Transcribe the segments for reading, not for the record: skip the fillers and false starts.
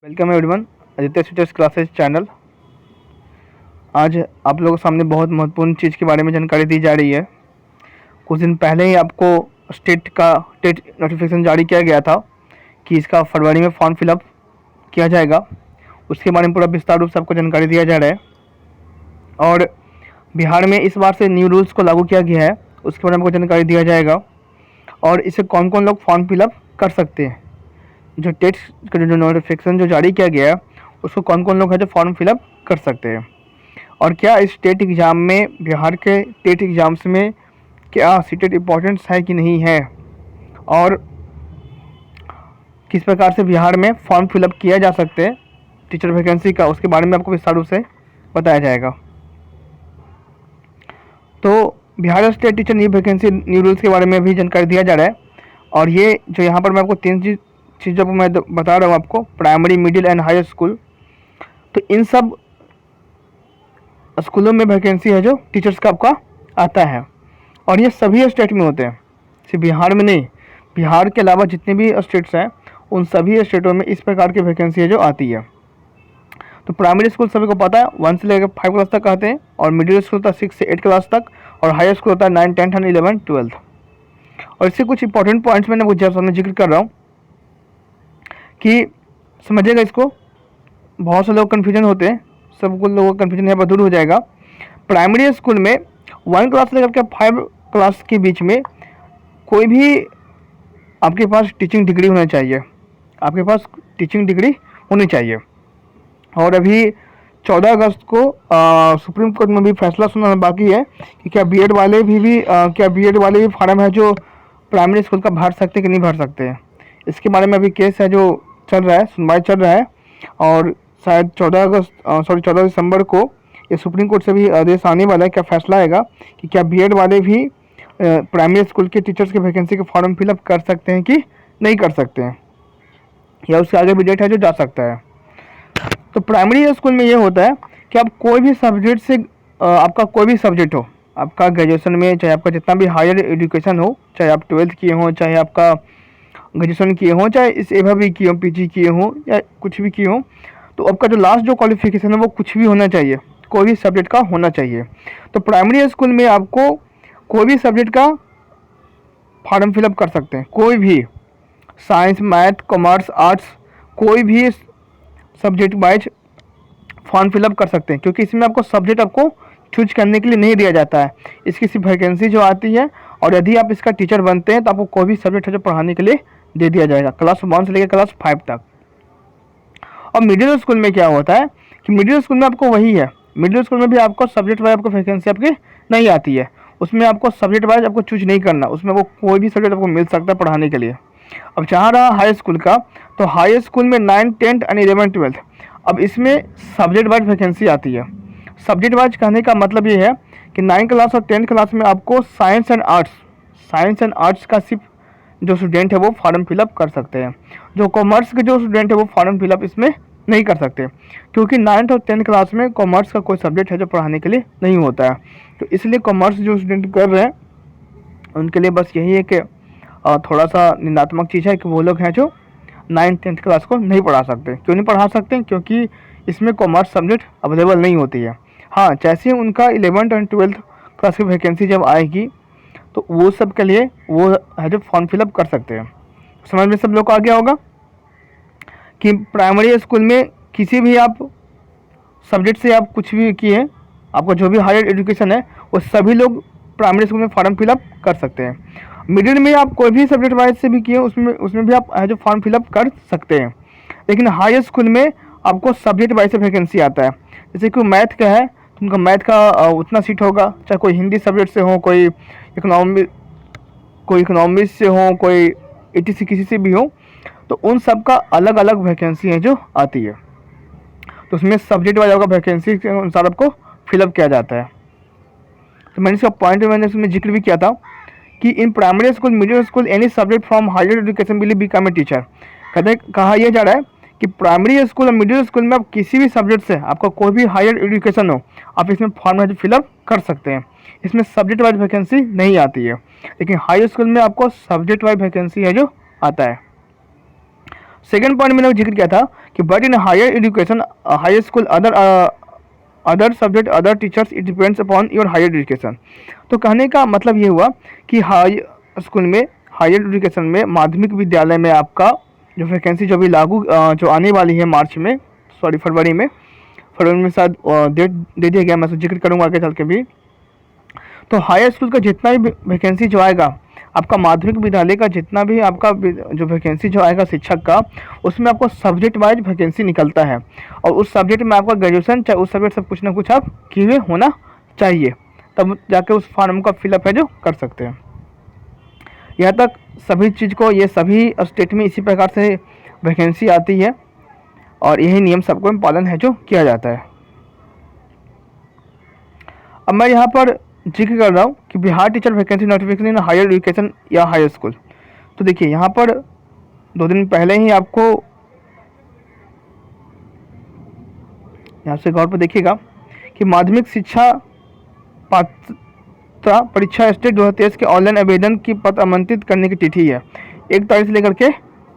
Welcome everyone, Aditya teachers classes channel. आज आप लोगों के सामने बहुत महत्वपूर्ण चीज़ के बारे में जानकारी दी जा रही है। कुछ दिन पहले ही आपको टेट नोटिफिकेशन जारी किया गया था कि इसका फरवरी में फॉर्म फिलअप किया जाएगा। उसके बारे में पूरा विस्तार रूप से आपको जानकारी दिया जा रहा है। और बिहार में इस बार से न्यू रूल्स को लागू किया गया है, उसके बारे में आपको जानकारी दिया जाएगा। और इसे कौन कौन लोग फॉर्म फिलअप कर सकते हैं, जो टेट का जो नोटिफिकेशन जो जारी किया गया है उसको कौन कौन लोग हैं जो फॉर्म फिलअप कर सकते हैं, और क्या इस टेट एग्ज़ाम में बिहार के टेट एग्ज़ाम्स में क्या सीटेट इम्पोर्टेंस है कि नहीं है, और किस प्रकार से बिहार में फॉर्म फिलअप किया जा सकते हैं टीचर वैकेंसी का, उसके बारे में आपको विस्तार रूप से बताया जाएगा। तो Bihar state teacher new vacancy new rules के बारे में भी जानकारी दिया जा रहा है। और ये जो यहाँ पर मैं आपको तीन चीज़ों को मैं बता रहा हूँ आपको, primary, middle and high school. तो इन सब स्कूलों में वैकेंसी है जो टीचर्स का आपका आता है, और ये सभी स्टेट में होते हैं, सिर्फ बिहार में नहीं। बिहार के अलावा जितने भी स्टेट्स हैं उन सभी स्टेटों में इस प्रकार की वैकेंसी है जो आती है। तो प्राइमरी स्कूल सभी को पता है 1 से लेकर 5 क्लास तक आते हैं, और मिडिल स्कूल होता है 6 से 8 क्लास तक, और हाई स्कूल होता है 9, 10 एंड 11, 12। और इससे कुछ इंपॉर्टेंट पॉइंट्स मैंने कुछ सामने जिक्र कर रहा हूँ कि समझिएगा इसको। बहुत से लोग कन्फ्यूजन होते हैं, सब कुछ लोगों का कन्फ्यूजन यहाँ पर दूर हो जाएगा। प्राइमरी स्कूल में 1 क्लास से लेकर 5 क्लास के बीच में कोई भी आपके पास टीचिंग डिग्री होना चाहिए, आपके पास टीचिंग डिग्री होनी चाहिए। और अभी 14 अगस्त को सुप्रीम कोर्ट में भी फैसला सुनाना बाकी है कि क्या बीएड वाले भी फार्म है जो प्राइमरी स्कूल का भर सकते कि नहीं भर सकते हैं। इसके बारे में अभी केस है जो चल रहा है, सुनवाई चल रहा है, और शायद 14 दिसंबर को ये सुप्रीम कोर्ट से भी आदेश आने वाला है, क्या फैसला आएगा कि क्या बीएड वाले भी प्राइमरी स्कूल के टीचर्स की वैकेंसी के फॉर्म फिलअप कर सकते हैं कि नहीं कर सकते हैं, या उसके आगे भी डेट है जो जा सकता है। तो प्राइमरी स्कूल में ये होता है कि आप कोई भी सब्जेक्ट से आपका कोई भी सब्जेक्ट हो, आपका ग्रेजुएशन में, चाहे आपका जितना भी हायर एजुकेशन हो, चाहे आप 12th किए हों, चाहे आपका ग्रेजुएशन किए हों, चाहे इस एभव भी किए हों, पीजी किए हों, या कुछ भी किए हों, तो आपका जो लास्ट जो क्वालिफिकेशन है वो कुछ भी होना चाहिए, कोई भी सब्जेक्ट का होना चाहिए। तो प्राइमरी स्कूल में आपको कोई भी सब्जेक्ट का फॉर्म फिलअप कर सकते हैं, कोई भी, साइंस, मैथ, कॉमर्स, आर्ट्स, कोई भी सब्जेक्ट वाइज फॉर्म फिलअप कर सकते हैं, क्योंकि इसमें आपको सब्जेक्ट आपको चूज करने के लिए नहीं दिया जाता है। इसकी सिर्फ वैकेंसी जो आती है, और यदि आप इसका टीचर बनते हैं तो आपको कोई भी सब्जेक्ट है जो पढ़ाने के लिए दे दिया जाएगा, क्लास 1 से लेकर क्लास 5 तक। और मिडिल स्कूल में क्या होता है कि मिडिल स्कूल में आपको वही है, मिडिल स्कूल में भी आपको सब्जेक्ट वाइज आपको वैकेंसी आपकी नहीं आती है, उसमें आपको सब्जेक्ट वाइज आपको चूज नहीं करना, उसमें वो कोई भी सब्जेक्ट आपको मिल सकता है पढ़ाने के लिए। अब जहाँ रहा हाई स्कूल का, तो हाई स्कूल में 9, 10 एंड 11, 12, अब इसमें सब्जेक्ट वाइज वैकेंसी आती है। सब्जेक्ट वाइज कहने का मतलब ये है कि 9 क्लास और 10 क्लास में आपको साइंस एंड आर्ट्स का सिर्फ जो स्टूडेंट है वो फॉर्म फिलअप कर सकते हैं। जो कॉमर्स के जो स्टूडेंट है वो फॉर्म फिलअप इसमें नहीं कर सकते, क्योंकि 9th और 10th क्लास में कॉमर्स का कोई सब्जेक्ट है जो पढ़ाने के लिए नहीं होता है। तो इसलिए कॉमर्स जो स्टूडेंट कर रहे हैं उनके लिए बस यही है कि थोड़ा सा निंदात्मक चीज़ है कि वो लोग हैं जो 9th 10th क्लास को नहीं पढ़ा सकते। क्यों नहीं पढ़ा सकते? क्योंकि इसमें कॉमर्स सब्जेक्ट अवेलेबल नहीं होती है। हाँ, जैसे उनका 11th एंड 12th क्लास की वैकेंसी जब आएगी तो वो सब के लिए वो है जो फॉर्म फिलअप कर सकते हैं। समझ में सब लोग को आ गया होगा कि प्राइमरी स्कूल में किसी भी आप सब्जेक्ट से आप कुछ भी किए, आपका जो भी हायर एजुकेशन है वो सभी लोग प्राइमरी स्कूल में फॉर्म फिलअप कर सकते हैं। मिडिल में आप कोई भी सब्जेक्ट वाइज से भी किए उसमें भी आप जो फॉर्म फिलअप कर सकते हैं। लेकिन हाई स्कूल में आपको सब्जेक्ट वाइज से वैकेंसी आता है। जैसे कि मैथ का है तो उनका मैथ का उतना सीट होगा, चाहे कोई हिंदी सब्जेक्ट से हो, कोई इकोनॉमिक्स से हो, कोई ETC किसी से भी हो, तो उन सब का अलग अलग वैकेंसी है जो आती है। तो उसमें सब्जेक्ट वाइज आपका वैकेंसी के अनुसार आपको फिलअप किया जाता है। तो मैंने इसका पॉइंट मैंने इसमें जिक्र भी किया था कि in primary school, middle school, any subject from higher education will become a teacher. कहा यह जा रहा है कि प्राइमरी स्कूल और मिडिल स्कूल में आप किसी भी सब्जेक्ट से, आपका कोई भी हायर एजुकेशन हो, आप इसमें फॉर्म फिलअप कर सकते हैं। इसमें सब्जेक्ट वाइज वैकेंसी नहीं आती है, लेकिन हाई स्कूल में आपको सब्जेक्ट वाइज वैकेंसी है जो आता है। सेकंड पॉइंट मैंने जिक्र किया था कि but in higher education, higher school, other subject, other teachers, it depends upon your higher education. तो कहने का मतलब ये हुआ कि हाई स्कूल में, हायर एजुकेशन में, माध्यमिक विद्यालय में आपका जो वैकेंसी जो भी लागू जो आने वाली है मार्च में, सॉरी फरवरी में शायद डेट दे दिया गया, मैं उसको जिक्र करूँगा आगे चल के भी। तो हायर स्कूल का जितना भी वैकेंसी जो आएगा, आपका माध्यमिक विद्यालय का जितना भी आपका जो वैकेंसी जो आएगा शिक्षक का, उसमें आपको सब्जेक्ट वाइज वैकेंसी निकलता है, और उस सब्जेक्ट में आपका ग्रेजुएशन चाहे उस सब्जेक्ट से कुछ ना कुछ आप किए हुए होना चाहिए, तब जाके उस फॉर्म का फिलअप है जो कर सकते हैं। यहाँ तक सभी चीज़ को, ये सभी स्टेट में इसी प्रकार से वैकेंसी आती है, और यही नियम सबको में पालन है जो किया जाता है। अब मैं यहाँ पर जिक्र कर रहा हूँ कि Bihar teacher vacancy notification in higher education या हायर स्कूल। तो देखिए यहाँ पर 2 दिन पहले ही आपको यहाँ से गौर पर देखिएगा कि माध्यमिक शिक्षा पात्रता परीक्षा स्टेट 2023 के ऑनलाइन आवेदन की पत्र आमंत्रित करने की तिथि है 1 तारीख से लेकर के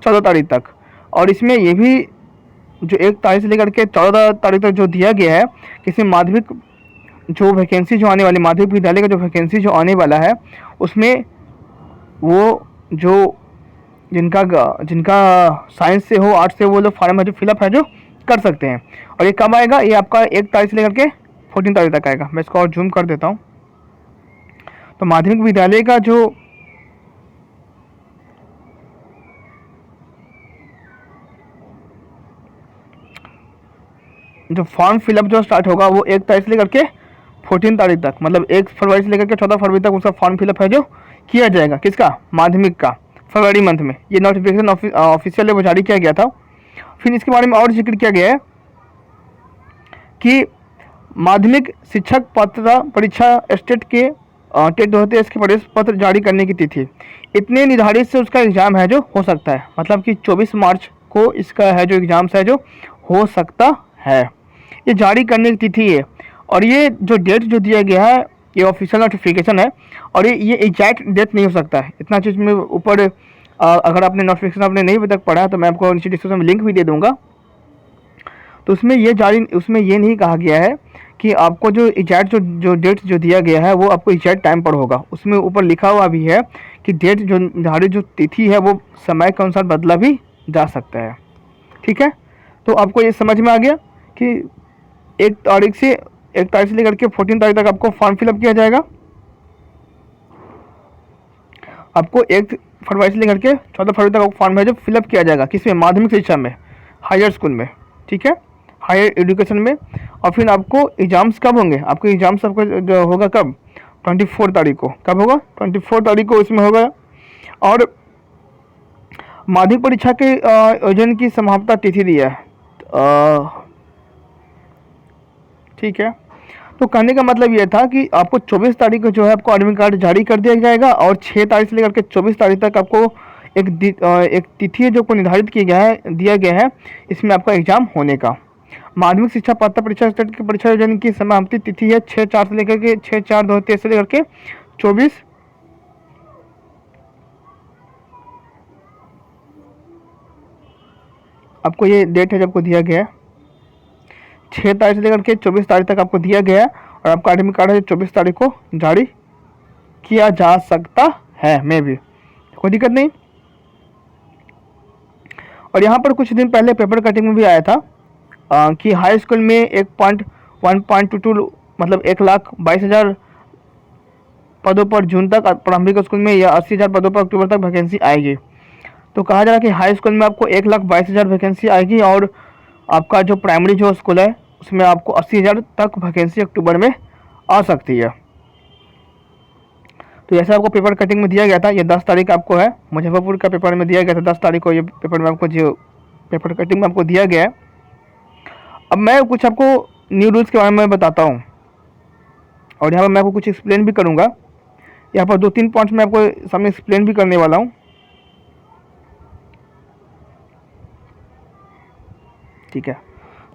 14 तारीख तक। और इसमें ये भी जो 1 तारीख से लेकर के 14 तारीख तक जो दिया गया है, किसी माध्यमिक जो वैकेंसी जो आने वाली, माध्यमिक विद्यालय का जो वैकेंसी जो आने वाला है, उसमें वो जो जिनका साइंस से हो, आर्ट्स से, वो लोग फॉर्म है जो फिलअप है जो कर सकते हैं। और ये कब आएगा, ये आपका 1 तारीख से लेकर के 14 तारीख तक आएगा। मैं इसको और जूम कर देता हूँ। तो माध्यमिक विद्यालय का जो फॉर्म फिलअप जो स्टार्ट होगा वो 1 तारीख से लेकर के 14 तारीख तक, मतलब 1 फरवरी से लेकर के 14 फरवरी तक उसका फॉर्म फिलअप है जो किया जाएगा। किसका? माध्यमिक का, फरवरी मंथ में। ये नोटिफिकेशन ऑफिशियल वो जारी किया गया था। फिर इसके बारे में और जिक्र किया गया है कि माध्यमिक शिक्षक पात्रता परीक्षा स्टेट के टेट होते हैं, इसके प्रवेश पत्र जारी करने की तिथि इतने निर्धारित से उसका एग्ज़ाम है जो हो सकता है, मतलब कि 24 मार्च को इसका है जो एग्ज़ाम्स है जो हो सकता है। ये जारी करने की तिथि है, और ये जो डेट जो दिया गया है ये ऑफिशियल नोटिफिकेशन है, और ये एग्जैक्ट डेट नहीं हो सकता है। इतना चीज़ में ऊपर अगर आपने नोटिफिकेशन आपने नहीं अभी तक पढ़ा तो मैं आपको नीचे डिस्क्रिप्शन में लिंक भी दे दूंगा। तो उसमें ये नहीं कहा गया है कि आपको जो एग्जैक्ट जो डेट जो दिया गया है वो आपको एग्जैक्ट टाइम पर होगा। उसमें ऊपर लिखा हुआ भी है कि डेट जो निर्धारित जो तिथि है वो समय के अनुसार बदला भी जा सकता है। ठीक है, तो आपको ये समझ में आ गया कि 1 तारीख से लेकर के 14 तारीख तक आपको फॉर्म फिलअप किया जाएगा। आपको 1 फरवरी से लेकर के 14 फरवरी तक फॉर्म है जो फिलअप किया जाएगा। किसमें? माध्यमिक शिक्षा में, हायर स्कूल में। ठीक है, हायर एजुकेशन में। और फिर आपको एग्जाम्स कब होंगे? आपको एग्जाम्स आपको जो होगा कब? 24 तारीख को। कब होगा? 24 तारीख को इसमें होगा। और माध्यमिक परीक्षा के आयोजन की समाप्ता तिथि दी है। ठीक है, तो कहने का मतलब यह था कि आपको 24 तारीख को जो है आपको एडमिट कार्ड जारी कर दिया जाएगा, और 6 तारीख से लेकर के 24 तारीख तक आपको एक तिथि है जो को निर्धारित दिया गया है इसमें आपका एग्जाम होने का। माध्यमिक शिक्षा पात्रता परीक्षा स्टेट की परीक्षा आयोजन की समाप्ति तिथि है 6/4 से लेकर के 6/4/2023 से लेकर के 24 आपको ये डेट है जब को दिया गया है। 6 तारीख से लेकर के 24 तारीख तक आपको दिया गया है, और आपका एडमिट कार्ड है 24 तारीख को जारी किया जा सकता है। मैं भी कोई दिक्कत नहीं। और यहाँ पर कुछ दिन पहले पेपर कटिंग में भी आया था कि हाई स्कूल में 1.22 मतलब 1,22,000 पदों पर जून तक, प्रारंभिक स्कूल में या 80,000 पदों पर अक्टूबर तक वैकेंसी आएगी। तो कहा जा रहा है कि हाई स्कूल में आपको 1,22,000 वैकेंसी आएगी, और आपका जो प्राइमरी जो स्कूल है उसमें आपको 80,000 तक वैकेंसी अक्टूबर में आ सकती है। तो जैसे आपको पेपर कटिंग में दिया गया था, ये 10 तारीख आपको है, मुजफ्फरपुर का पेपर में दिया गया था 10 तारीख को। ये पेपर में आपको जो पेपर कटिंग में आपको दिया गया है। अब मैं कुछ आपको न्यू रूल्स के बारे में बताता हूँ, और यहाँ पर मैं आपको कुछ एक्सप्लेन भी करूँगा। यहाँ पर 2-3 पॉइंट्स मैं आपको सामने एक्सप्लेन भी करने वाला हूँ। ठीक है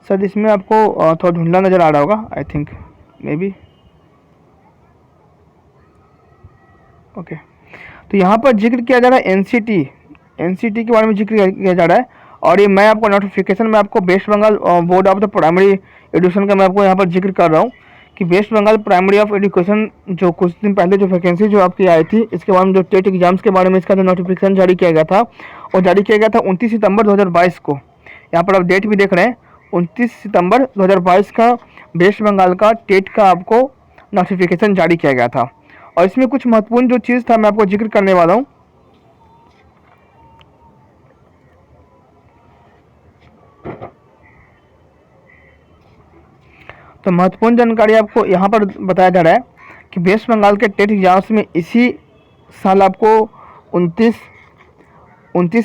सर, इसमें आपको थोड़ा धुंधला नज़र आ रहा होगा, I think may be. Okay, तो यहाँ पर जिक्र किया जा रहा है एनसीटी के बारे में जिक्र किया जा रहा है, और ये मैं आपको नोटिफिकेशन में आपको West Bengal board of the primary education का मैं आपको यहाँ पर जिक्र कर रहा हूँ कि West Bengal primary of education जो कुछ दिन पहले जो वैकेंसी जो आपकी आई थी, इसके बाद में जो टेट एग्जाम्स के बारे में इसका जो नोटिफिकेशन जारी किया गया था, और जारी किया गया था 29 सितंबर 2022 को। यहाँ पर आप डेट भी देख रहे हैं, 29 सितंबर 2022 का वेस्ट बंगाल का टेट का आपको नोटिफिकेशन जारी किया गया था। और इसमें कुछ महत्वपूर्ण जो चीज़ था मैं आपको जिक्र करने वाला हूँ। तो महत्वपूर्ण जानकारी आपको यहाँ पर बताया जा रहा है कि वेस्ट बंगाल के टेट एग्जाम्स में इसी साल आपको 29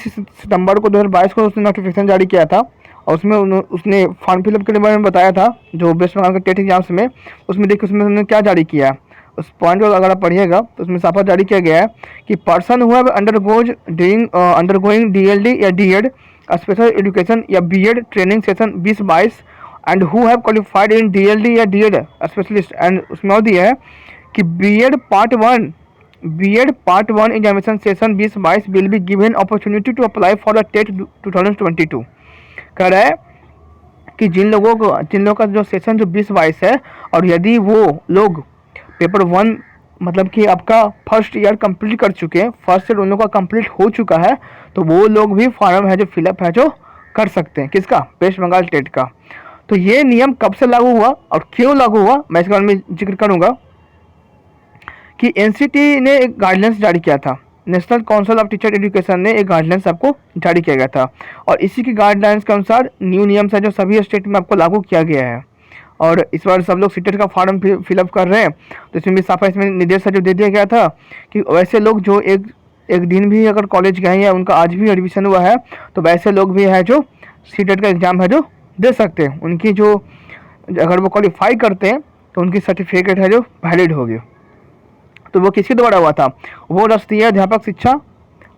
सितंबर को 2022 को उसने नोटिफिकेशन जारी किया था। और उसमें उसने फॉर्म फिलअप के बारे में बताया था जो वेस्ट बंगाल के टेट एग्जाम्स में। उसमें देखिए उसमें उन्होंने क्या जारी किया है, उस पॉइंट को अगर आप पढ़िएगा तो उसमें साफा जारी किया गया है कि person who have undergoing DLD या DED स्पेशल एजुकेशन या BEd training session 2022 and who have qualified in DLD या DED स्पेशलिस्ट। एंड उसमें और दिया है कि BEd part 1 examination session 2022 will be given opportunity to apply for the TET 2022। कह रहा है कि जिन लोगों का जो सेशन जो 2022 है, और यदि वो लोग पेपर 1 मतलब कि आपका फर्स्ट ईयर कंप्लीट कर चुके हैं, फर्स्ट ईयर उन लोगों का कंप्लीट हो चुका है, तो वो लोग भी फॉर्म है जो फिलअप है जो कर सकते हैं। किसका? वेस्ट बंगाल टेट का। तो ये नियम कब से लागू हुआ और क्यों लागू हुआ मैं इसके बारे में जिक्र करूंगा कि NCT ने एक गाइडलाइंस जारी किया था, national council of teacher education ने एक गाइडलाइंस आपको जारी किया गया था। और इसी की गाइडलाइंस के अनुसार न्यू नियम्स है जो सभी स्टेट में आपको लागू किया गया है। और इस बार सब लोग सीटेट का फॉर्म फिलअप कर रहे हैं, तो इसमें भी साफा इसमें निर्देश जो दे दिया गया था कि वैसे लोग जो एक दिन भी अगर कॉलेज गए या उनका आज भी एडमिशन हुआ है, तो वैसे लोग भी है जो सीटेट का एग्ज़ाम है जो दे सकते हैं। उनकी जो अगर वो क्वालिफाई करते हैं तो उनकी सर्टिफिकेट है जो वैलिड होगी। तो वो किसके द्वारा हुआ था? वो राष्ट्रीय अध्यापक शिक्षा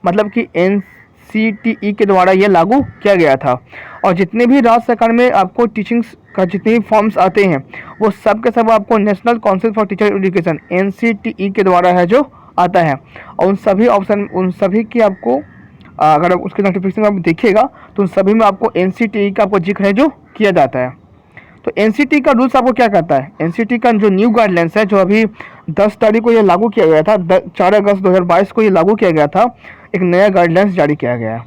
मतलब कि NCTE के द्वारा ये लागू किया गया था। और जितने भी राज्य सरकार में आपको टीचिंग्स का जितने भी फॉर्म्स आते हैं, वो सब के सब आपको national council for teacher education NCTE के द्वारा है जो आता है। और उन सभी की आपको अगर आप उसके नोटिफिकेशन आप देखिएगा तो उन सभी में आपको NCTE का आपको जिक्र है जो किया जाता है। तो NCTE का रूल्स आपको क्या कहता है? NCTE का जो न्यू गाइडलाइंस है जो अभी 10 तारीख को ये लागू किया गया था, 4 अगस्त 2022 को ये लागू किया गया था, एक नया गाइडलाइंस जारी किया गया है।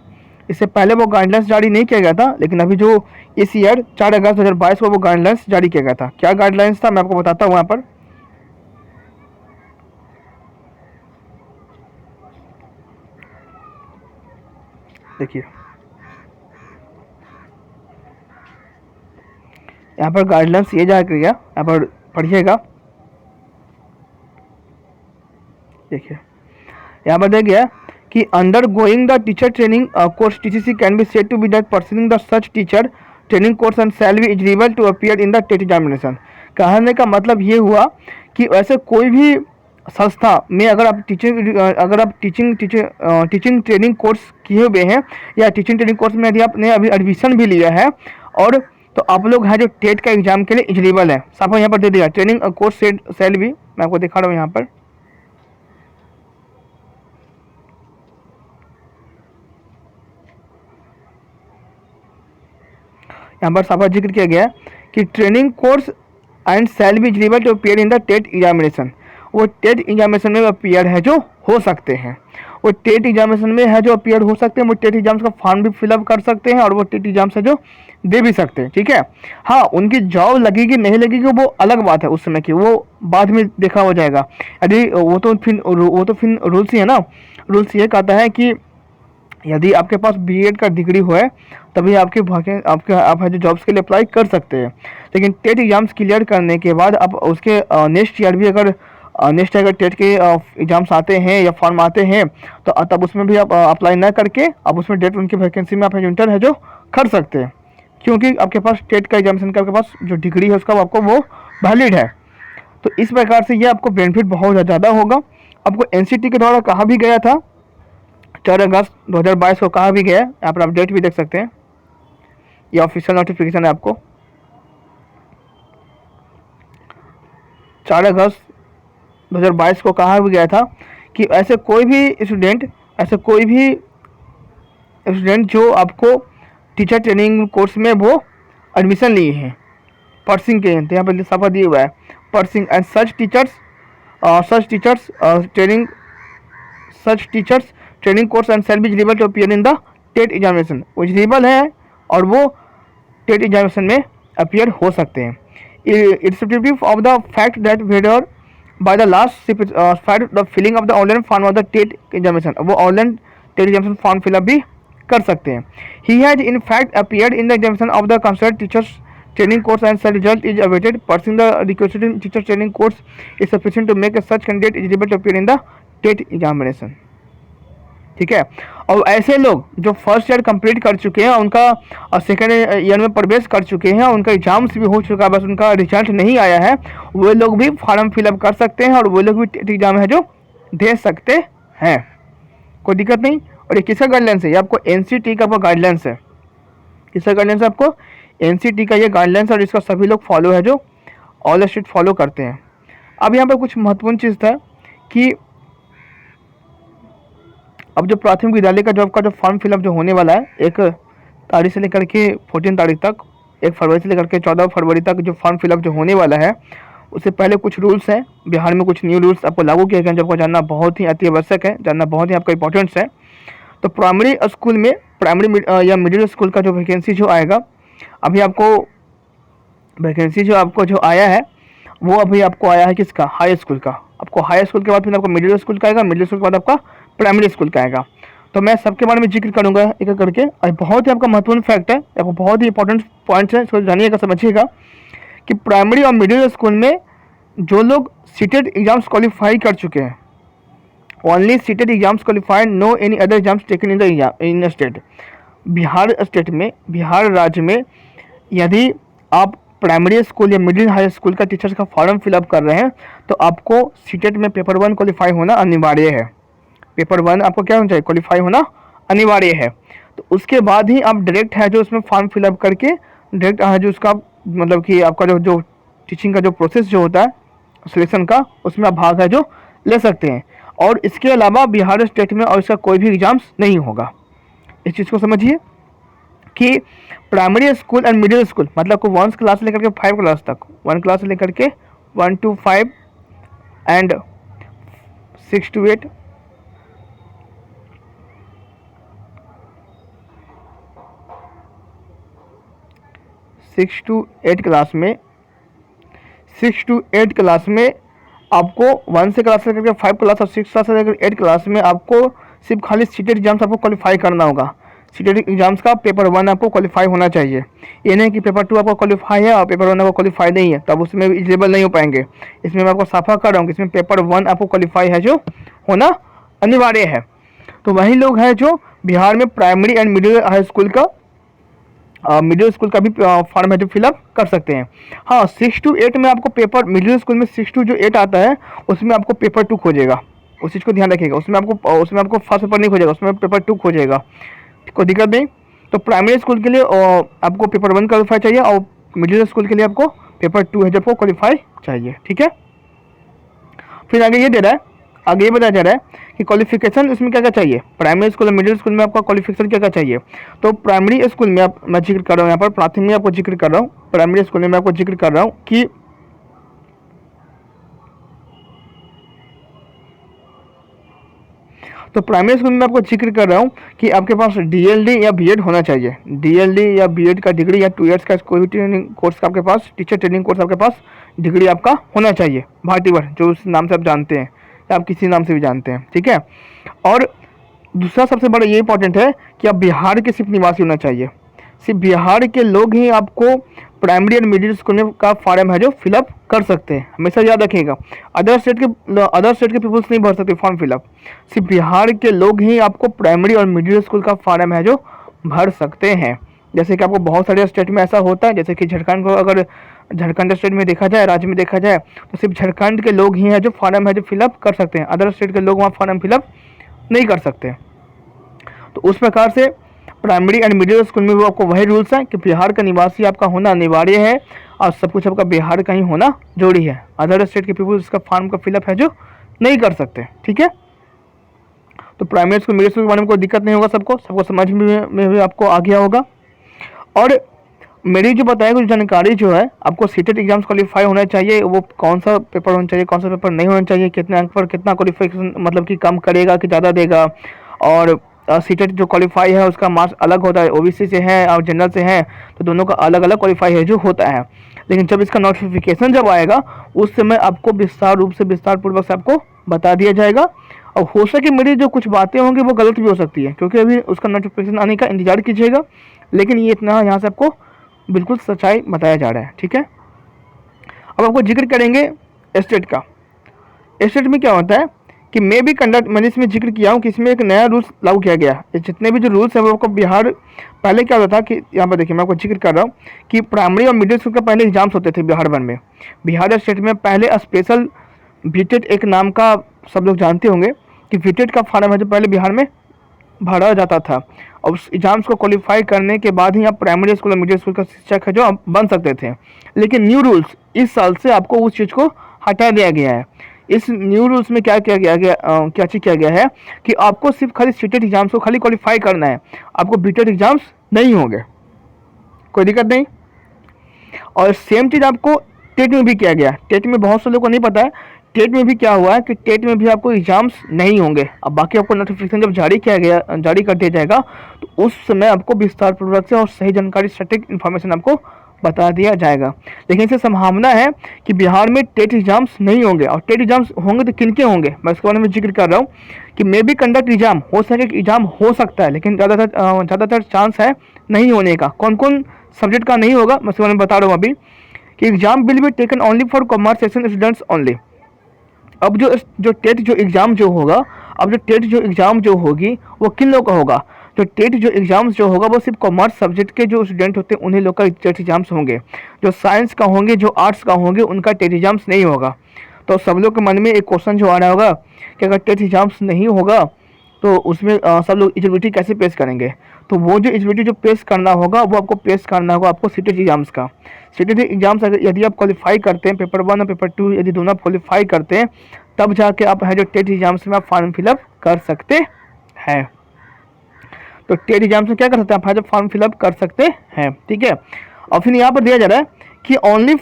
इससे पहले वो गाइडलाइंस जारी नहीं किया गया था, लेकिन अभी जो इस ईयर 4 अगस्त 2022 को वो गाइडलाइंस जारी किया गया था। क्या गाइडलाइंस था मैं आपको बताता हूँ यहाँ पर। देखिए यहाँ पर गाइडलाइंस ये जारी किया गया, यहाँ पर पढ़िएगा। देखिए यहाँ पर देखिए कि under going the teacher training course TCC can be said to be that pursuing the such teacher training course and shall be eligible to appear in the TET examination. कहने का मतलब ये हुआ कि ऐसे कोई भी संस्था में अगर आप टीचिंग ट्रेनिंग कोर्स किए हुए हैं या टीचिंग ट्रेनिंग कोर्स में यदि आपने अभी एडमिशन भी लिया है, और तो आप लोग हैं जो टेट का एग्जाम के लिए एलिजिबल है। साफ यहाँ पर दे दिया ट्रेनिंग कोर्स शैल बी, मैं आपको दिखा रहा हूँ यहाँ पर। यहाँ पर साफा जिक्र किया गया कि training course and shall be eligible to appear in the TET examination. वो टेट एग्जामिनेशन में अपीयर है जो हो सकते हैं, वो टेट एग्जामिनेशन में है जो अपीयर हो सकते हैं, वो टेट एग्जाम्स का फॉर्म भी फिलअप कर सकते हैं और वो टेट एग्जाम्स है जो दे भी सकते हैं। ठीक है, हाँ उनकी जॉब लगेगी नहीं लगेगी वो अलग बात है, उस समय की वो बाद में देखा हो जाएगा। यदि वो तो फिर रूल्स ही है ना। रूल्स ये कहता है कि यदि आपके पास BEd का डिग्री हो है तभी आप है जो जॉब्स के लिए अप्लाई कर सकते हैं। लेकिन टेट एग्जाम्स क्लियर करने के बाद आप उसके नेक्स्ट ईयर भी अगर टेट के एग्जाम्स आते हैं या फॉर्म आते हैं, तो तब उसमें भी आप अप्लाई ना करके आप उसमें डेट उनकी वैकेंसी में आप इंटर है जो कर सकते हैं, क्योंकि आपके पास टेट का एग्जामिनेशन का आपके पास जो डिग्री है उसका आपको वो वैलिड है। तो इस प्रकार से ये आपको बेनिफिट बहुत ज़्यादा होगा। आपको NCT के द्वारा कहा भी गया था 4 अगस्त 2022 को कहा भी गया है, यहाँ पर आप डेट भी देख सकते हैं, ये ऑफिशियल नोटिफिकेशन है आपको। 4 अगस्त 2022 को कहा भी गया था कि ऐसे कोई भी स्टूडेंट जो आपको टीचर ट्रेनिंग कोर्स में वो एडमिशन लिए हैं, पर्सिंग के हैं, तो यहाँ पर साफा दिया हुआ है persons and such teachers training course and shall be eligible to appear in the TET examination. वो एलिजिबल है और वो टेट एग्जामिनेशन में अपीयर हो सकते हैं। Irrespective of the fact that whether by the last fact the filling of the online form of the TET examination, वो online TET examination form fill up भी कर सकते हैं। He has in fact appeared in the examination of the concern teachers training course and such result is awaited. Pursuing the requisite teacher training course is sufficient to make a such candidate eligible to appear in the TET examination. ठीक है। और ऐसे लोग जो first year complete कर चुके हैं, उनका सेकेंड ईयर में प्रवेश कर चुके हैं, उनका एग्जाम्स भी हो चुका है, बस उनका रिजल्ट नहीं आया है, वो लोग भी फॉर्म फिलअप कर सकते हैं और वो लोग भी टेट एग्जाम है जो दे सकते हैं, कोई दिक्कत नहीं। और ये किसका गाइडलाइंस है? ये आपको एनसीटी का गाइडलाइंस है। किसका गाइडलाइंस है? आपको एनसीटी का ये गाइडलाइंस, और इसका सभी लोग फॉलो है, जो ऑल स्टेट फॉलो करते हैं। अब यहाँ पर कुछ महत्वपूर्ण चीज़ था कि अब जो प्राथमिक विद्यालय का जॉब का जो फॉर्म फिलअप जो होने वाला है 1 तारीख से लेकर के 14 तारीख तक, 1 फरवरी से लेकर के 14 फरवरी तक जो फॉर्म फिलअप जो होने वाला है, उससे पहले कुछ रूल्स हैं। बिहार में कुछ न्यू रूल्स आपको लागू किए गए हैं, जो आपको जानना बहुत ही अति आवश्यक है, जानना बहुत ही आपका इंपॉर्टेंट्स है। तो प्राइमरी स्कूल में, प्राइमरी या मिडिल स्कूल का जो वैकेंसी जो आएगा, अभी आपको वैकेंसी जो आपको जो आया है, वो अभी आपको आया है किसका? हाई स्कूल का। आपको हाई स्कूल के बाद फिर आपको मिडिल स्कूल का आएगा, मिडिल स्कूल के बाद आपका प्राइमरी स्कूल का आएगा। तो मैं सबके बारे में जिक्र करूंगा एक एक करके, और बहुत ही आपका महत्वपूर्ण फैक्ट है, आपको बहुत ही इंपॉर्टेंट पॉइंट्स है, इसको जानिएगा, समझिएगा कि प्राइमरी और मिडिल स्कूल में जो लोग सीटेट एग्जाम्स क्वालिफाई कर चुके हैं, only CTET exams qualified, no any other exams taken in state. Bihar state में, बिहार राज्य में यदि आप प्राइमरी स्कूल या मिडिल हाई स्कूल का टीचर्स का फॉर्म फिलअप कर रहे हैं, तो आपको सीटेट में पेपर 1 क्वालिफाई होना अनिवार्य है। पेपर 1 आपको क्या होना चाहिए? क्वालिफाई होना अनिवार्य है। तो उसके बाद ही आप डायरेक्ट है जो उसमें फॉर्म फिलअप करके डायरेक्ट है जो उसका मतलब कि आपका जो टीचिंग का जो प्रोसेस जो होता है सिलेक्शन का, उसमें आप भाग है जो ले सकते हैं। और इसके अलावा बिहार स्टेट में और इसका कोई भी एग्जाम्स नहीं होगा। इस चीज़ को समझिए कि primary school and middle school मतलब को 1 क्लास से लेकर के 5 क्लास तक, 1 क्लास से लेकर के 1 to 5 and 6 to 8, six to eight class में आपको 1 से क्लास से लेकर 5 क्लास और 6 क्लास से लेकर 8 क्लास में आपको सिर्फ खाली सीटेट एग्जाम्स आपको क्वालिफाई करना होगा। सीटेट एग्जाम्स का पेपर 1 आपको क्वालिफाई होना चाहिए। ये नहीं कि पेपर 2 आपको क्वालिफाई है और पेपर 1 आपको क्वालिफाई नहीं है, तब उसमें एलिजिबल नहीं हो पाएंगे। इसमें मैं आपको साफा कर रहा हूँ कि इसमें पेपर 1 आपको क्वालिफाई है जो होना अनिवार्य है। तो वही लोग हैं जो बिहार में primary and middle high school का मिडिल स्कूल का भी फॉर्म है जो फिलअप कर सकते हैं। हाँ, 6 to 8 में आपको पेपर, मिडिल स्कूल में 6 to जो 8 आता है उसमें आपको पेपर 2 खोजेगा, उस चीज़ को ध्यान रखिएगा। उसमें आपको फर्स्ट पेपर नहीं खोजेगा, उसमें पेपर 2 खोजेगा, कोई दिक्कत नहीं। तो प्राइमरी स्कूल के लिए आपको पेपर 1 क्वालिफाई चाहिए और मिडिल स्कूल के लिए आपको पेपर 2 है जो आपको क्वालिफाई चाहिए, ठीक है। फिर आगे ये दे रहा है, आगे ये बताया जा रहा है कि क्वालिफिकेशन इसमें क्या क्या चाहिए। प्राइमरी स्कूल और मिडिल स्कूल में आपका क्वालिफिकेशन क्या क्या चाहिए। तो प्राइमरी स्कूल में मैं जिक्र कर रहा हूँ, यहाँ पर प्राथमिक में आपको जिक्र कर रहा हूँ, प्राइमरी स्कूल में मैं आपको जिक्र कर रहा हूँ कि तो प्राइमरी स्कूल में आपको जिक्र कर रहा हूँ कि आपके पास डीएलडी या बीएड होना चाहिए। डीएलडी या बीएड का डिग्री या 2 इयर्स का कोई भी ट्रेनिंग कोर्स का आपके पास, टीचर ट्रेनिंग कोर्स आपके पास डिग्री आपका होना चाहिए, भारतीय जो उस नाम से आप जानते हैं या आप किसी नाम से भी जानते हैं, ठीक है। और दूसरा सबसे बड़ा ये इंपॉर्टेंट है कि आप बिहार के सिर्फ निवासी होना चाहिए। सिर्फ बिहार के लोग ही आपको प्राइमरी एंड मिडिल स्कूल में का फॉर्म है जो फिलअप कर सकते हैं, हमेशा याद रखिएगा। अदर स्टेट के पीपल्स नहीं भर सकते फॉर्म फिलअप, सिर्फ बिहार के लोग ही आपको प्राइमरी और मिडिल स्कूल का फॉर्म है जो भर सकते हैं। जैसे कि आपको बहुत सारे स्टेट में ऐसा होता है, जैसे कि झारखंड को अगर झारखंड स्टेट में देखा जाए, राज्य में देखा जाए, तो सिर्फ झारखंड के लोग ही हैं जो फॉर्म है जो फिलअप कर सकते हैं, अदर स्टेट के लोग वहाँ फॉर्म फिलअप नहीं कर सकते। तो उस प्रकार से प्राइमरी एंड मिडिल स्कूल में वो आपको वही रूल्स हैं कि बिहार का निवासी आपका होना अनिवार्य है और सब कुछ आपका बिहार का ही होना जरूरी है। अदर स्टेट के पीपल इसका फॉर्म का फिलअप है जो नहीं कर सकते, ठीक है। तो प्राइमरी स्कूल मिडिल स्कूल के बारे में कोई दिक्कत नहीं होगा, सबको समझ में भी आपको आ गया होगा। और मेरी जो बताई कुछ जानकारी जो है, आपको सीटेट एग्जाम्स क्वालिफाई होना चाहिए, वो कौन सा पेपर होना चाहिए, कौन सा पेपर नहीं होना चाहिए, कितने अंक पर कितना क्वालिफिकेशन मतलब कि कम करेगा कि ज़्यादा देगा, और सीटेट जो क्वालिफाई है उसका मार्क्स अलग होता है, ओबीसी से है और जनरल से है, तो दोनों का अलग अलग क्वालिफाई है जो होता है। लेकिन जब इसका नोटिफिकेशन जब आएगा उस समय आपको विस्तार रूप से विस्तार पूर्वक से आपको बता दिया जाएगा। और हो सके मेरी जो कुछ बातें होंगी वो गलत भी हो सकती है, क्योंकि अभी उसका नोटिफिकेशन आने का इंतजार कीजिएगा, लेकिन ये इतना यहाँ से आपको बिल्कुल सच्चाई बताया जा रहा है, ठीक है। अब आपको जिक्र करेंगे स्टेट का। स्टेट में क्या होता है कि मे भी कंडक्ट, मैंने इसमें जिक्र किया हूँ कि इसमें एक नया रूल्स लागू किया गया है। जितने भी जो रूल्स है वो आपको बिहार, पहले क्या होता था कि यहाँ पर देखिए मैं आपको जिक्र कर रहा हूँ कि प्राइमरी और मिडिल स्कूल के पहले एग्जाम्स होते थे बिहार भर में। बिहार स्टेट में पहले स्पेशल बीटेट एक नाम का सब लोग जानते होंगे कि बीटेट का फॉर्म है जो पहले बिहार में भरा जाता था, और उस एग्जाम्स को क्वालिफाई करने के बाद ही आप प्राइमरी स्कूल और मिडिल स्कूल का शिक्षक है जो आप बन सकते थे। लेकिन न्यू रूल्स इस साल से आपको उस चीज़ को हटा दिया गया है। इस न्यू रूल्स में क्या किया गया क्या चीज़ किया गया है कि आपको सिर्फ खाली सीटेट एग्जाम्स को खाली क्वालिफाई करना है, आपको बीटेट एग्जाम्स नहीं होंगे, कोई दिक्कत नहीं। और सेम चीज़ आपको टेट में भी किया गया। टेट में बहुत से लोगों को नहीं पता है, टेट में भी क्या हुआ है कि टेट में भी आपको एग्जाम्स नहीं होंगे। अब बाकी आपको नोटिफिकेशन जब जारी कर दिया जाएगा तो उस समय आपको विस्तार पूर्वक से और सही जानकारी, सटीक इन्फॉर्मेशन आपको बता दिया जाएगा। लेकिन इससे संभावना है कि बिहार में टेट एग्जाम्स नहीं होंगे, और टेट एग्जाम्स होंगे तो किन के होंगे मैं इसके बारे में जिक्र कर रहा हूँ कि मे बी कंडक्ट एग्जाम हो सके, एग्जाम हो सकता है, लेकिन ज़्यादातर चांस है नहीं होने का। कौन कौन सब्जेक्ट का नहीं होगा मैं इसके बारे में बता रहा हूँ अभी कि exam will be taken only for commerce section students only. अब जो टेट जो एग्ज़ाम जो होगा, अब जो टेट जो एग्ज़ाम जो होगी वो किन लोगों का होगा, जो टेट जो एग्ज़ाम्स जो होगा वो सिर्फ कॉमर्स सब्जेक्ट के जो स्टूडेंट होते हैं उन्हीं लोग का टेट एग्ज़ाम्स होंगे। जो साइंस का होंगे, जो आर्ट्स का होंगे, उनका टेट एग्ज़ाम्स नहीं होगा। तो सब लोग के मन में एक क्वेश्चन जो आ रहा होगा कि अगर टेट एग्ज़ाम्स नहीं होगा तो उसमें सब लोग एलिजिबिलिटी कैसे पेश करेंगे। तो वो जो एलिजिबिलिटी जो पेश करना होगा वो आपको पेश करना होगा आपको सीटेट एग्जाम्स का। सीटेट एग्जाम्स अगर यदि आप क्वालिफाई करते हैं, पेपर 1 और पेपर 2 यदि दोनों आप क्वालिफाई करते हैं, तब जाके आप है जो टेट एग्जाम्स में आप फॉर्म फिलअप कर सकते हैं। तो टेट एग्जाम्स में क्या कर सकते हैं आप, है जो फॉर्म फिलअप कर सकते हैं, ठीक है। और फिर यहाँ पर दिया जा रहा है कि only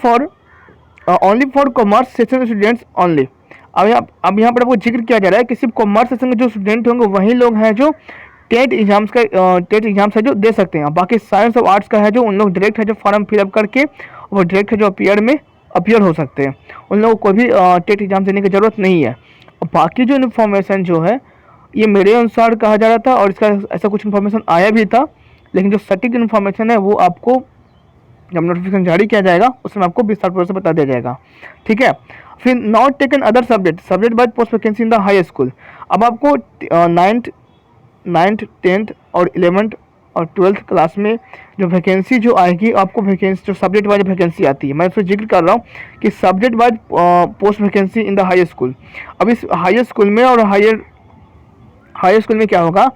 for commerce section students only. अब यहाँ पर आपको जिक्र किया जा रहा है कि सिर्फ कॉमर्स सेक्शन के जो स्टूडेंट होंगे वही लोग हैं जो टेट एग्जाम्स है जो दे सकते हैं। बाकी साइंस और आर्ट्स का है जो उन लोग डायरेक्ट है जो फॉर्म फिलअप करके वो डायरेक्ट है जो अपीयर हो सकते हैं, उन लोगों को भी टेट एग्जाम देने की ज़रूरत नहीं है। और बाकी जो इन्फॉर्मेशन जो है ये मेरे अनुसार कहा जा रहा था और इसका ऐसा कुछ इन्फॉर्मेशन आया भी था, लेकिन जो सटीक इन्फॉर्मेशन है वो आपको जब नोटिफिकेशन जारी किया जाएगा उसमें आपको विस्तार पूर्वक से बता दिया जाएगा, ठीक है। फिर not taken other subject by post vacancy in the high school. अब आपको 9th 10th और 11th और 12th क्लास में जो वैकेंसी जो आएगी, आपको वैकेंसी जो सब्जेक्ट वाइज वैकेंसी आती है, मैं इसमें जिक्र कर रहा हूँ कि subject wise post vacancy in the high school. अब इस हाई स्कूल में और हाई स्कूल में क्या होगा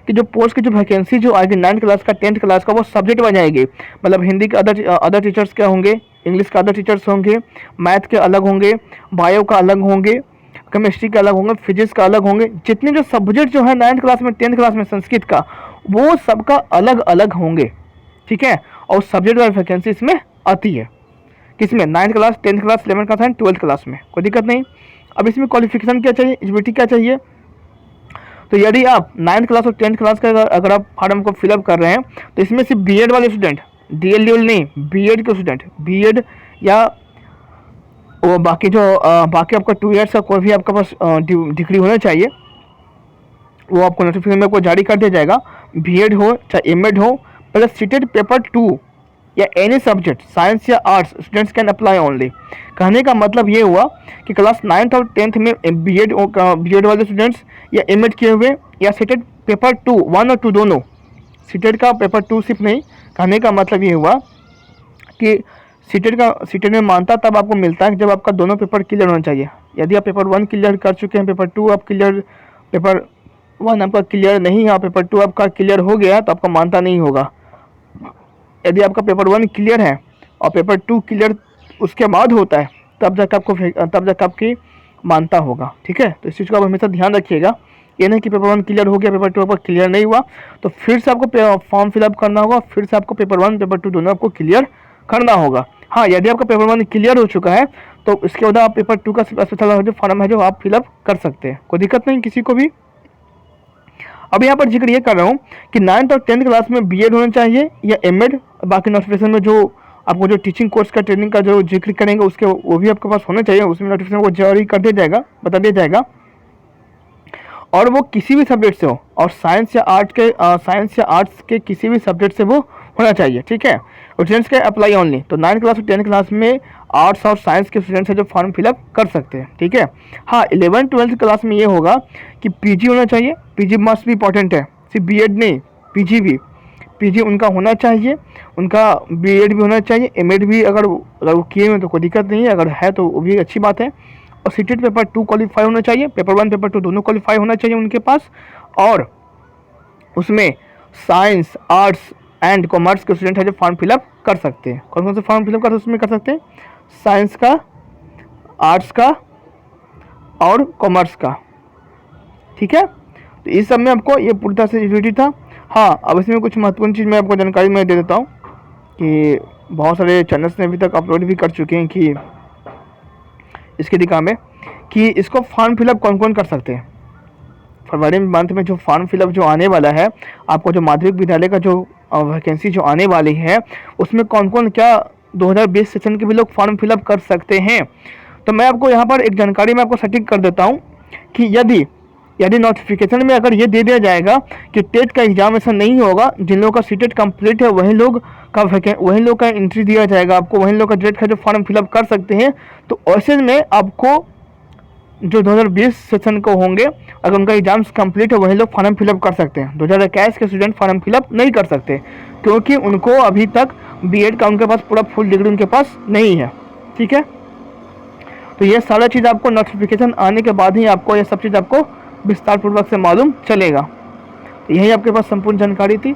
कि जो पोस्ट की जो वैकेंसी जो आएगी 9th क्लास का 10th क्लास का वो सब्जेक्ट वाइज आएगी। मतलब हिंदी के अदर टीचर्स क्या होंगे, इंग्लिश का अदर टीचर्स होंगे, मैथ के अलग होंगे, बायो का अलग होंगे, केमिस्ट्री के अलग होंगे, फिजिक्स का अलग होंगे। जितने जो सब्जेक्ट जो है 9th क्लास में 10th क्लास में संस्कृत का, वो सबका अलग अलग होंगे, ठीक है। और सब्जेक्ट वाइज वैकेंसी इसमें आती है किसमें, 9th class 10th class 11th class and 12th class में, कोई दिक्कत नहीं। अब इसमें क्वालिफिकेशन क्या चाहिए, एलिजिबिलिटी क्या चाहिए। तो यदि आप 9th क्लास और 10th क्लास का अगर आप फॉर्म को फिलअप कर रहे हैं तो इसमें सिर्फ बीएड वाले स्टूडेंट, डीएल लेवल नहीं, बीएड के स्टूडेंट, बीएड या वो बाकी बाकी आपका 2 ईयर्स का कोई भी आपके पास डिग्री होना चाहिए, वो आपको नोटिफिकेशन में आपको जारी कर दिया जाएगा। बीएड हो चाहे एमएड हो, प्लस सीटेट पेपर 2 या एनी सब्जेक्ट साइंस या arts students can apply only. कहने का मतलब ये हुआ कि क्लास 9th और 10th में बीएड वाले स्टूडेंट्स या एमएड किए हुए या सीटेट पेपर 2 1 और 2 दोनों, सीटेट का पेपर 2 सिर्फ नहीं। कहने का मतलब ये हुआ कि सीटेट में मानता तब आपको मिलता है जब आपका दोनों पेपर क्लियर होना चाहिए। यदि आप पेपर 1 क्लियर कर चुके हैं, पेपर 2 आप क्लियर, पेपर 1 आपका क्लियर नहीं है, पेपर 2 आपका क्लियर हो गया तो आपका मानता नहीं होगा। यदि आपका पेपर 1 क्लियर है और पेपर 2 क्लियर उसके बाद होता है तब जाकर आपकी मानता होगा, ठीक है। तो इस चीज़ को आप हमेशा ध्यान रखिएगा ये नहीं कि पेपर 1 क्लियर हो गया, पेपर 2 आपका क्लियर नहीं हुआ तो फिर से आपको फॉर्म फिलअप करना होगा, फिर से आपको पेपर 1 पेपर 2 दोनों आपको क्लियर करना होगा। हाँ, यदि आपका पेपर 1 क्लियर हो चुका है तो इसके बाद आप पेपर 2 का स्पेशल जो फॉर्म है जो आप फिलअप कर सकते हैं, कोई दिक्कत नहीं किसी को भी। अब यहाँ पर जिक्र ये कर रहा हूँ कि 9th और 10th क्लास में बीएड होना चाहिए या एमएड, बाकी नोटिफिकेशन में जो आपको जो टीचिंग कोर्स का ट्रेनिंग का जो जिक्र करेंगे उसके वो भी आपके पास होना चाहिए, उसमें नोटिफिकेशन को जारी कर दिया जाएगा, बता दिया जाएगा। और वो किसी भी सब्जेक्ट से हो, और साइंस या आर्ट्स के किसी भी सब्जेक्ट से वो होना चाहिए, ठीक है। स्टूडेंट्स के अप्लाई ओनली, तो 9th क्लास और 10th क्लास में आर्ट्स और साइंस के स्टूडेंट्स है जो फॉर्म फिलअप कर सकते हैं, ठीक है। हाँ, 11th 12th क्लास में ये होगा कि पीजी होना चाहिए, पीजी मस्ट भी इंपॉर्टेंट है, सिर्फ बीएड नहीं, पीजी भी, पीजी उनका होना चाहिए, उनका बीएड भी होना चाहिए, एमएड भी अगर वो किए हुए तो कोई दिक्कत नहीं है, अगर है तो वो भी अच्छी बात है। और सीटेट पेपर 2 क्वालिफाई होना चाहिए, पेपर 1 पेपर 2 दोनों क्वालिफाई होना चाहिए उनके पास। और उसमें साइंस आर्ट्स एंड कॉमर्स के स्टूडेंट है जो फॉर्म फिलअप कर सकते हैं। कौन कौन से फॉर्म फिलअप कर उसमें कर सकते हैं? साइंस का, आर्ट्स का और कॉमर्स का, ठीक है। तो इस सब में आपको ये पूरी तरह से यूटिलिटी था। हाँ, अब इसमें कुछ महत्वपूर्ण चीज़ मैं आपको जानकारी मैं दे देता हूँ कि बहुत सारे चैनल्स ने अभी तक अपलोड भी कर चुके हैं कि इसके दिखा में कि इसको फॉर्म फिलअप कौन कौन कर सकते हैं। फरवरी मंथ में जो फॉर्म फिलअप जो आने वाला है, आपको जो माध्यमिक विद्यालय का जो वैकेंसी जो आने वाली है उसमें कौन कौन क्या 2020 सेशन के भी लोग फॉर्म फिलअप कर सकते हैं। तो मैं आपको यहाँ पर एक जानकारी मैं आपको सटीक कर देता हूँ कि यदि नोटिफिकेशन में अगर ये दे दिया जाएगा कि टेट का एग्जामिनेशन नहीं होगा, जिन लोगों का सीटेट कंप्लीट है वही लोग का एंट्री दिया जाएगा आपको, वही लोग का डायरेक्ट का जो फॉर्म फिलअप कर सकते हैं। तो ऐसे में आपको जो 2020 सेशन को होंगे अगर उनका एग्जाम्स कंप्लीट है वही लोग फॉर्म फिलअप कर सकते हैं। 2021 के स्टूडेंट फॉर्म फिलअप नहीं कर सकते क्योंकि उनको अभी तक बीएड का उनके पास पूरा फुल डिग्री उनके पास नहीं है, ठीक है। तो ये सारा चीज़ आपको नोटिफिकेशन आने के बाद ही आपको ये सब चीज़ आपको विस्तार पूर्वक से मालूम चलेगा। तो यही आपके पास संपूर्ण जानकारी थी।